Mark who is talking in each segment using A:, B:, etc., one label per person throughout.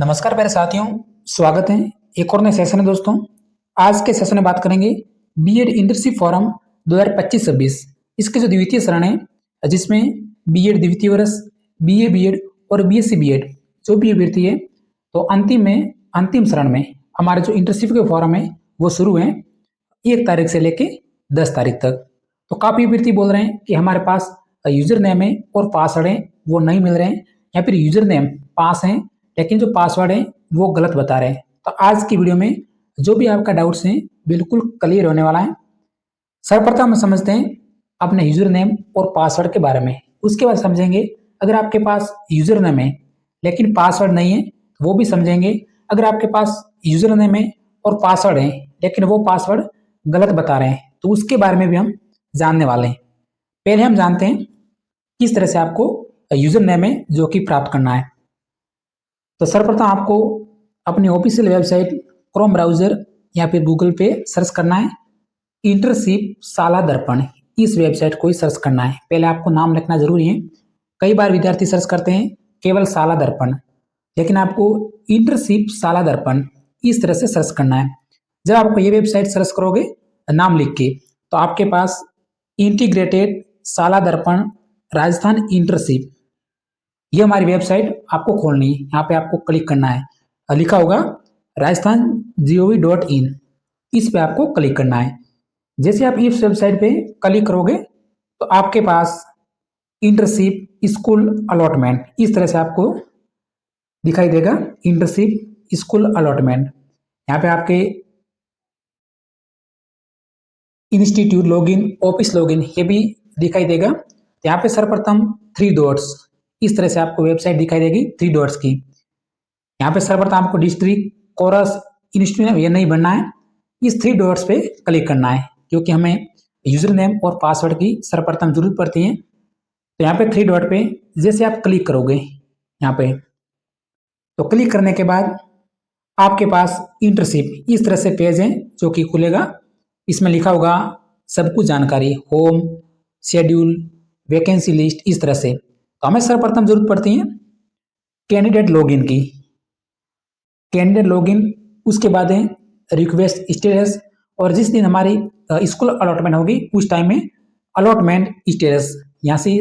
A: नमस्कार प्यारे साथियों, स्वागत है एक और नए सेशन में। दोस्तों, आज के सेशन में बात करेंगे बीएड इंटर्नशिप फॉरम 2025-26। इसके जो द्वितीय चरण है, जिसमें बीएड द्वितीय वर्ष, बीए बीएड और बीएससी बीएड जो भी अभ्यर्थी है, तो अंतिम चरण में हमारे जो इंटर्नशिप के फॉरम है वो शुरू है 1 तारीख से लेके 10 तारीख तक। तो काफ़ी अभ्यर्थी बोल रहे हैं कि हमारे पास यूजर नेम है और पासवर्ड है वो नहीं मिल रहे हैं, या फिर यूजर नेम पास हैं लेकिन जो पासवर्ड है वो गलत बता रहे हैं। तो आज की वीडियो में जो भी आपका डाउट्स हैं बिल्कुल क्लियर होने वाला है। सर्वप्रथम हम समझते हैं अपने यूजर नेम और पासवर्ड के बारे में, उसके बाद समझेंगे अगर आपके पास यूजर नेम है लेकिन पासवर्ड नहीं है वो भी समझेंगे। अगर आपके पास यूजर नेम है और पासवर्ड है लेकिन वो पासवर्ड गलत बता रहे हैं तो उसके बारे में भी हम जानने वाले हैं। पहले हम जानते हैं किस तरह से आपको यूजर नेम है जो कि प्राप्त करना है। तो सर्वप्रथम आपको अपनी ऑफिशियल वेबसाइट क्रोम ब्राउजर या फिर गूगल पे सर्च करना है इंटर्नशिप शाला दर्पण, इस वेबसाइट को ही सर्च करना है। पहले आपको नाम लिखना जरूरी है। कई बार विद्यार्थी सर्च करते हैं केवल शाला दर्पण, लेकिन आपको इंटर्नशिप शाला दर्पण इस तरह से सर्च करना है। जब आपको ये वेबसाइट सर्च करोगे नाम लिख के तो आपके पास इंटीग्रेटेड शाला दर्पण राजस्थान इंटर्नशिप, ये हमारी वेबसाइट आपको खोलनी है। यहाँ पे आपको क्लिक करना है, लिखा होगा राजस्थान gov.in, इस पे आपको क्लिक करना है। जैसे आप इस वेबसाइट पे क्लिक करोगे तो आपके पास इंटर्नशिप स्कूल अलॉटमेंट इस तरह से आपको दिखाई देगा। इंटर्नशिप स्कूल अलॉटमेंट, यहाँ पे आपके इंस्टीट्यूट लॉगिन, ऑफिस लॉगिन ये भी दिखाई देगा। तो यहाँ पे सर्वप्रथम 3 डॉट्स इस तरह से आपको वेबसाइट दिखाई देगी 3 डॉट्स की। यहाँ पे सर्वप्रथम आपको डिस्ट्रिक्ट कोरस इंस्टीट्यूट ये नहीं बनना है, इस 3 डॉट्स पे क्लिक करना है क्योंकि हमें यूजर नेम और पासवर्ड की सर्वप्रथम जरूरत पड़ती है। तो यहाँ पे 3 डॉट पे जैसे आप क्लिक करोगे यहाँ पे, तो क्लिक करने के बाद आपके पास इंटर्नशिप इस तरह से पेज है जो कि खुलेगा। इसमें लिखा होगा सब कुछ जानकारी, होम, शेड्यूल, वैकेंसी लिस्ट, इस तरह से। तो हमें सर्वप्रथम जरूरत पड़ती है कैंडिडेट लॉगिन की, कैंडिडेट लॉगिन, उसके बाद है रिक्वेस्ट स्टेटस, और जिस दिन हमारी स्कूल अलॉटमेंट होगी उस टाइम में अलॉटमेंट स्टेटस, यहाँ से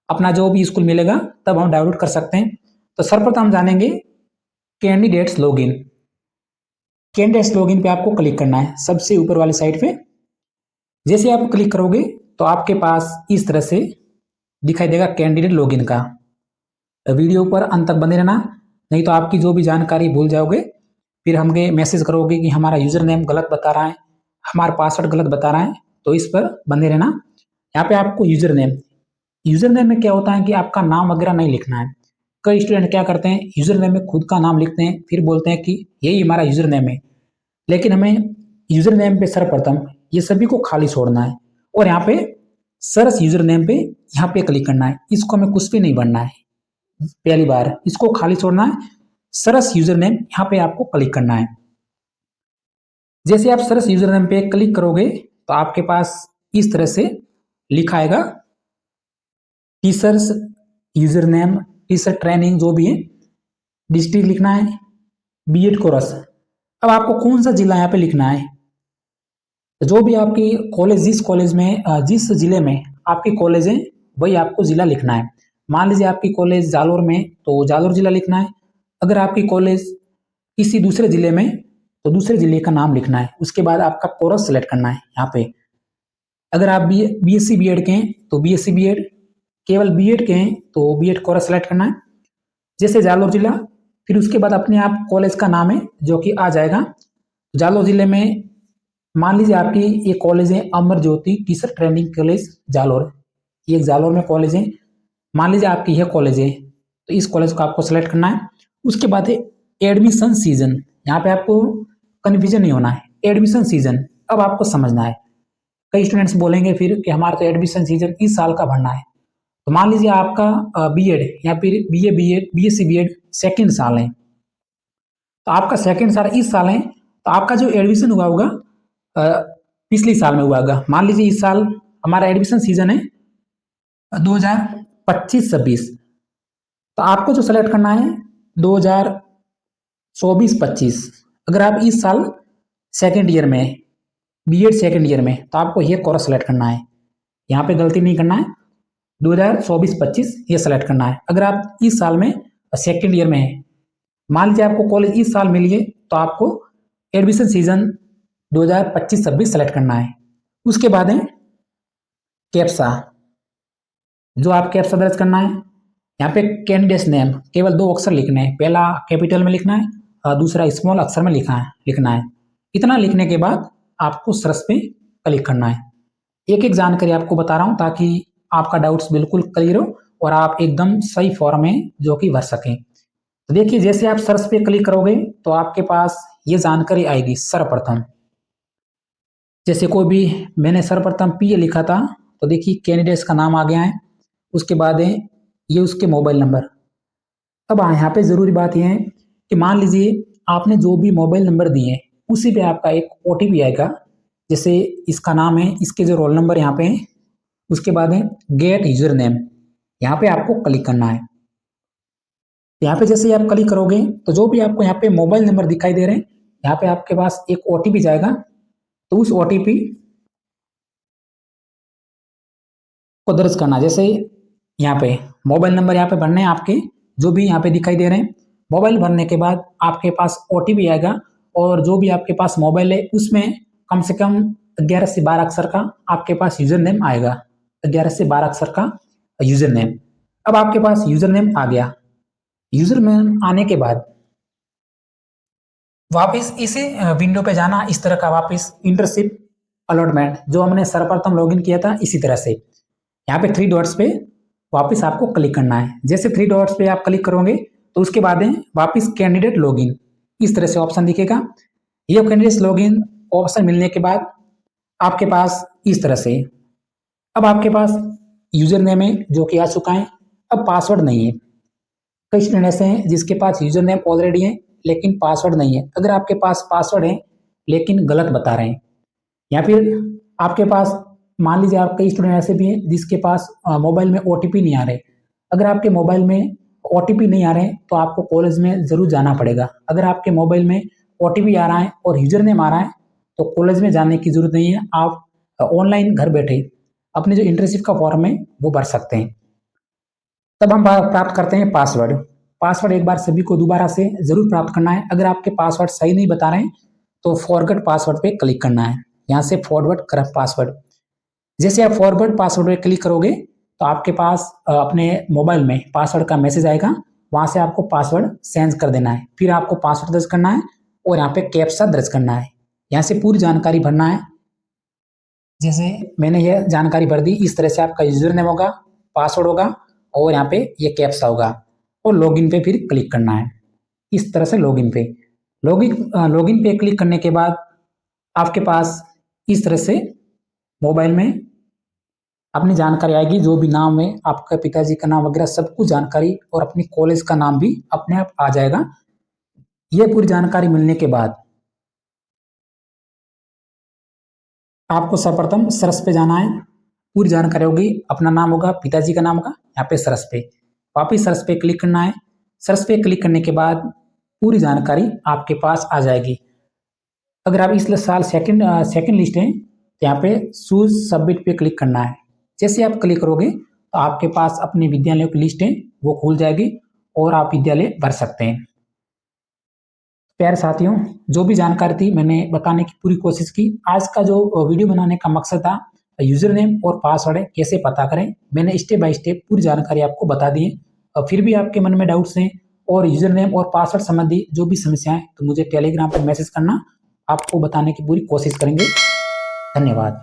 A: अपना जो भी स्कूल मिलेगा तब हम डाउनलोड कर सकते हैं। तो सर्वप्रथम हम जानेंगे कैंडिडेट्स लॉगिन। कैंडिडेट्स लॉगिन पे आपको क्लिक करना है सबसे ऊपर वाली साइड पे। जैसे आप क्लिक करोगे तो आपके पास इस तरह से दिखाई देगा कैंडिडेट लॉगिन का। वीडियो पर अंत तक बने रहना, नहीं तो आपकी जो भी जानकारी भूल जाओगे, फिर हमें मैसेज करोगे कि हमारा यूजर नेम गलत बता रहा है, हमारा पासवर्ड गलत बता रहा है। तो इस पर बने रहना। यहाँ पे आपको यूजर नेम में क्या होता है कि आपका नाम वगैरह नहीं लिखना है। कई स्टूडेंट क्या करते हैं यूजर नेम में खुद का नाम लिखते हैं फिर बोलते हैं कि यही हमारा यूजर नेम है, लेकिन हमें यूजर नेम पे सर्वप्रथम ये सभी को खाली छोड़ना है और यहाँ पे सर्च यूजर नेम पे यहाँ पे क्लिक करना है। इसको हमें कुछ भी नहीं भरना है, पहली बार इसको खाली छोड़ना है। सरस यूजर नेम यहाँ पे आपको क्लिक करना है। जैसे आप सरस यूजर नेम पे क्लिक करोगे तो आपके पास इस तरह से लिखा आएगा teachers user name, teacher training जो भी है, डिस्ट्रिक्ट लिखना है, बीएड कोर्स। अब आपको कौन सा जिला यहाँ पे लिखना है, जो भी आपकी कॉलेज, जिस कॉलेज में जिस जिले में आपकी कॉलेज है वही आपको जिला लिखना है। मान लीजिए आपकी कॉलेज जालोर में तो जालोर जिला लिखना है। अगर आपकी कॉलेज किसी दूसरे जिले में तो दूसरे जिले का नाम लिखना है। उसके बाद आपका कोर्स सेलेक्ट करना है यहाँ पे। अगर आप बीएससी बीएड के हैं तो बीएससी बीएड, केवल बीएड के हैं तो बीएड कोर्स सेलेक्ट करना है, जैसे जालोर जिला। फिर उसके बाद अपने आप कॉलेज का नाम है जो कि आ जाएगा। जालोर जिले में मान लीजिए आपकी ये कॉलेज है Amar Jyoti teacher training college Jalore, ये जालोर में कॉलेज है। मान लीजिए आपकी यह कॉलेज है तो इस कॉलेज को आपको सेलेक्ट करना है। उसके बाद है एडमिशन सीजन, यहाँ पे आपको कन्फ्यूजन नहीं होना है। एडमिशन सीजन अब आपको समझना है। कई स्टूडेंट्स बोलेंगे फिर कि हमारा तो एडमिशन सीजन इस साल का भरना है। तो मान लीजिए आपका बीएड या फिर BA BEd BSc BEd second साल है, तो आपका सेकेंड साल इस साल है, तो आपका जो एडमिशन हुआ होगा पिछले साल में हुआ होगा। मान लीजिए इस साल हमारा एडमिशन सीजन है 2025-26, तो आपको जो सेलेक्ट करना है 24-25। अगर आप इस साल सेकेंड ईयर में, बीएड सेकेंड ईयर में, तो आपको ये कोर्स सेलेक्ट करना है। यहाँ पे गलती नहीं करना है, 2024-25 ये सेलेक्ट करना है। अगर आप इस साल में सेकेंड ईयर में है, मान लीजिए आपको कॉलेज इस साल मिली है, तो आपको एडमिशन सीजन 2025-26 सेलेक्ट करना है। उसके बाद है कैप्सा, जो आप कैप्सा दर्ज करना है। यहाँ पे कैंडिडेट्स नेम केवल 2 अक्षर लिखने हैं, पहला कैपिटल में लिखना है और दूसरा स्मॉल अक्षर में लिखना है। इतना लिखने के बाद आपको सर्च पे क्लिक करना है। एक एक जानकारी आपको बता रहा हूँ ताकि आपका डाउट्स बिल्कुल क्लियर हो और आप एकदम सही फॉर्म में जो कि भर सकें। तो देखिए, जैसे आप सर्च पे क्लिक करोगे तो आपके पास ये जानकारी आएगी सर्वप्रथम। जैसे कोई भी मैंने सर्वप्रथम पीए लिखा था, तो देखिए कैंडिडेट्स का नाम आ गया है। उसके बाद है ये उसके मोबाइल नंबर। अब यहाँ पे ज़रूरी बात यह है कि मान लीजिए आपने जो भी मोबाइल नंबर दिए उसी पे आपका एक ओटीपी आएगा। जैसे इसका नाम है, इसके जो रोल नंबर यहाँ पे है, उसके बाद है गेट यूजर नेम, यहाँ पे आपको क्लिक करना है। यहाँ पे जैसे आप क्लिक करोगे तो जो भी आपको यहाँ पे मोबाइल नंबर दिखाई दे रहे हैं, यहाँ पे आपके पास एक ओटीपी जाएगा। तो उस ओटीपी को दर्ज करना। जैसे यहाँ पे मोबाइल नंबर यहाँ पे भरने हैं आपके, जो भी यहाँ पे दिखाई दे रहे हैं। मोबाइल भरने के बाद आपके पास ओटीपी आएगा और जो भी आपके पास मोबाइल है उसमें कम से कम 11 से 12 अक्षर का आपके पास यूजर नेम आएगा। 11 से 12 अक्षर का यूजर नेम। अब आपके पास यूजर नेम आ गया। यूजर नेम आने के बाद वापस इसी विंडो पे जाना, इस तरह का वापस इंटर्नशिप अलॉटमेंट जो हमने सर्वप्रथम लॉगिन किया था इसी तरह से यहाँ पे 3 डॉट्स पे वापस आपको क्लिक करना है। जैसे 3 डॉट्स पे आप क्लिक करोगे तो उसके बाद है वापस कैंडिडेट लॉगिन, इस तरह से ऑप्शन दिखेगा। ये कैंडिडेट लॉगिन ऑप्शन मिलने के बाद आपके पास इस तरह से अब आपके पास यूजर नेम है जो कि आ चुका है। अब पासवर्ड नहीं है। कई स्टूडेंट ऐसे हैं जिसके पास यूजर नेम ऑलरेडी है लेकिन पासवर्ड नहीं है। अगर आपके पास पासवर्ड है लेकिन गलत बता रहे हैं, या फिर आपके पास मान लीजिए आप कई स्टूडेंट ऐसे भी हैं जिसके पास मोबाइल में ओटीपी नहीं आ रहे। अगर आपके मोबाइल में ओटीपी नहीं आ रहे हैं तो आपको कॉलेज में ज़रूर जाना पड़ेगा। अगर आपके मोबाइल में ओटीपी आ रहा है और यूजर नेम आ रहा है तो कॉलेज में जाने की ज़रूरत नहीं है। आप ऑनलाइन घर बैठे अपने जो इंटर्नशिप का फॉर्म है वो भर सकते हैं। तब हम प्राप्त करते हैं पासवर्ड। पासवर्ड एक बार सभी को दोबारा से ज़रूर प्राप्त करना है। अगर आपके पासवर्ड सही नहीं बता रहे हैं तो फॉरगेट पासवर्ड पे क्लिक करना है। यहाँ से फॉरवर्ड करप्ट पासवर्ड, जैसे आप फॉरवर्ड पासवर्ड पे क्लिक करोगे तो आपके पास अपने मोबाइल में पासवर्ड का मैसेज आएगा। वहाँ से आपको पासवर्ड चेंज कर देना है। फिर आपको पासवर्ड दर्ज करना है और यहाँ पे कैप्चा दर्ज करना है। यहाँ से पूरी जानकारी भरना है। जैसे मैंने यह जानकारी भर दी, इस तरह से आपका यूजर नेम होगा, पासवर्ड होगा और यहाँ पे ये कैप्चा होगा और लॉगिन पे फिर क्लिक करना है। इस तरह से लॉगिन पे क्लिक करने के बाद आपके पास इस तरह से मोबाइल में अपनी जानकारी आएगी। जो भी नाम है, आपके पिताजी का नाम वगैरह सब कुछ जानकारी और अपनी कॉलेज का नाम भी अपने आप आ जाएगा। ये पूरी जानकारी मिलने के बाद आपको सर्वप्रथम सर्च पे जाना है। पूरी जानकारी होगी, अपना नाम होगा, पिताजी का नाम होगा, यहाँ पे सर्च पे वापिस सर्च पे क्लिक करना है। सर्च पे क्लिक करने के बाद पूरी जानकारी आपके पास आ जाएगी। अगर आप इस साल सेकंड लिस्ट हैं तो यहाँ पे चूज सबमिट पे क्लिक करना है। जैसे आप क्लिक करोगे तो आपके पास अपने विद्यालयों की लिस्ट है वो खुल जाएगी और आप विद्यालय भर सकते हैं। प्यारे साथियों, जो भी जानकारी थी मैंने बताने की पूरी कोशिश की। आज का जो वीडियो बनाने का मकसद था यूजर नेम और पासवर्ड कैसे पता करें, मैंने स्टेप बाय स्टेप पूरी जानकारी आपको बता दी है। और फिर भी आपके मन में डाउट्स हैं और यूजर नेम और पासवर्ड संबंधी जो भी समस्याएं, तो मुझे टेलीग्राम पर मैसेज करना, आपको बताने की पूरी कोशिश करेंगे। धन्यवाद।